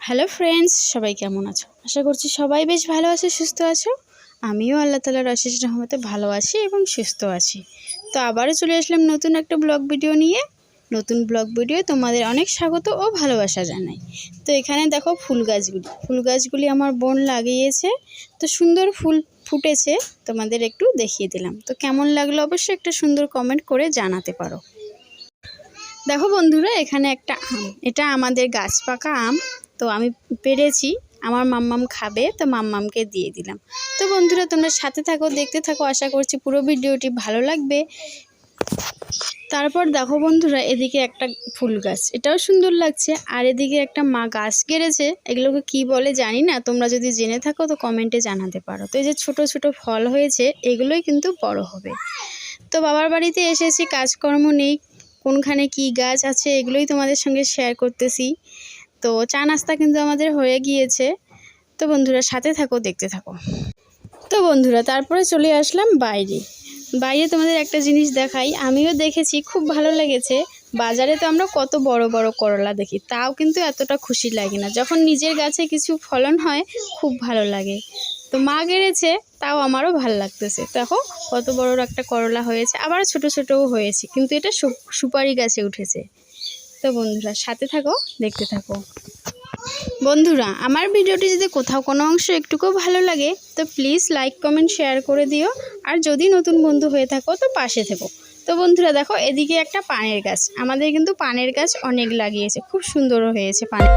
Hello friends, সবাই কেমন আছো? আশা করছি সবাই বেশ ভালো আছো, সুস্থ আছো। আমিও আল্লাহ তাআলার অশেষ রহমতে ভালো আছি এবং সুস্থ আছি। তো আবারও চলে আসলাম নতুন একটা ব্লগ ভিডিও নিয়ে। নতুন ব্লগ ভিডিও তোমাদের অনেক স্বাগত ও ভালোবাসা জানাই। তো এখানে দেখো ফুল গাছগুলি আমার বোন লাগিয়েছে। তো সুন্দর ফুল ফুটেছে, তোমাদের একটু দেখিয়ে দিলাম। তো কেমন লাগলো অবশ্যই একটা সুন্দর কমেন্ট করে জানাতে পারো। দেখো বন্ধুরা, এখানে একটা আম, এটা আমাদের গাছ পাকা আম। তো আমি পেরেছি, আমার মাম্মাম খাবে, তো মাম্মামকে দিয়ে দিলাম। তো বন্ধুরা, তোমরা সাথে থাকো, দেখতে থাকো, আশা করছি পুরো ভিডিওটি ভালো লাগবে। তারপর দেখো বন্ধুরা, এদিকে একটা ফুল গাছ, এটাও সুন্দর লাগছে। আর এদিকে একটা মা গাছ গেড়েছে, এগুলোকে কি বলে জানি না, তোমরা যদি জেনে থাকো তো কমেন্টে জানাতে পারো। তো এই যে ছোট ছোট ফল হয়েছে, এগুলোই কিন্তু বড় হবে। তো বাবার বাড়িতে এসেছি, কাজকর্ম নেই, কোনখানে কি গাছ আছে এগুলোই তোমাদের সঙ্গে শেয়ার করতেছি। তো চা নাস্তা কিন্তু আমাদের হয়ে গিয়েছে। তো বন্ধুরা সাথে থাকো, দেখতে থাকো। তো বন্ধুরা, তারপরে চলে আসলাম বাইরে। তোমাদের একটা জিনিস দেখাই, আমিও দেখেছি, খুব ভালো লেগেছে। বাজারে তো আমরা কত বড় বড় করলা দেখি, তাও কিন্তু এতটা খুশি লাগে না যখন নিজের গাছে কিছু ফলন হয়, খুব ভালো লাগে। তো মা গেড়েছে, তাও আমারও ভালো লাগতেছে। দেখো কত বড় একটা করলা হয়েছে, আবার ছোট ছোটও হয়েছে, কিন্তু এটা সুপারি গাছে উঠেছে। তো বন্ধুরা সাথে থাকো, দেখতে থাকো। বন্ধুরা, আমার ভিডিওটি যদি কোথাও কোনো অংশ একটুকুও ভালো লাগে তো প্লিজ লাইক কমেন্ট শেয়ার করে দিও। আর যদি নতুন বন্ধু হয়ে থাকো তো পাশে থেকো। তো বন্ধুরা দেখো, এদিকে একটা পানের গাছ, আমাদের কিন্তু পানের গাছ অনেক লাগিয়েছে, খুব সুন্দরও হয়েছে পানের।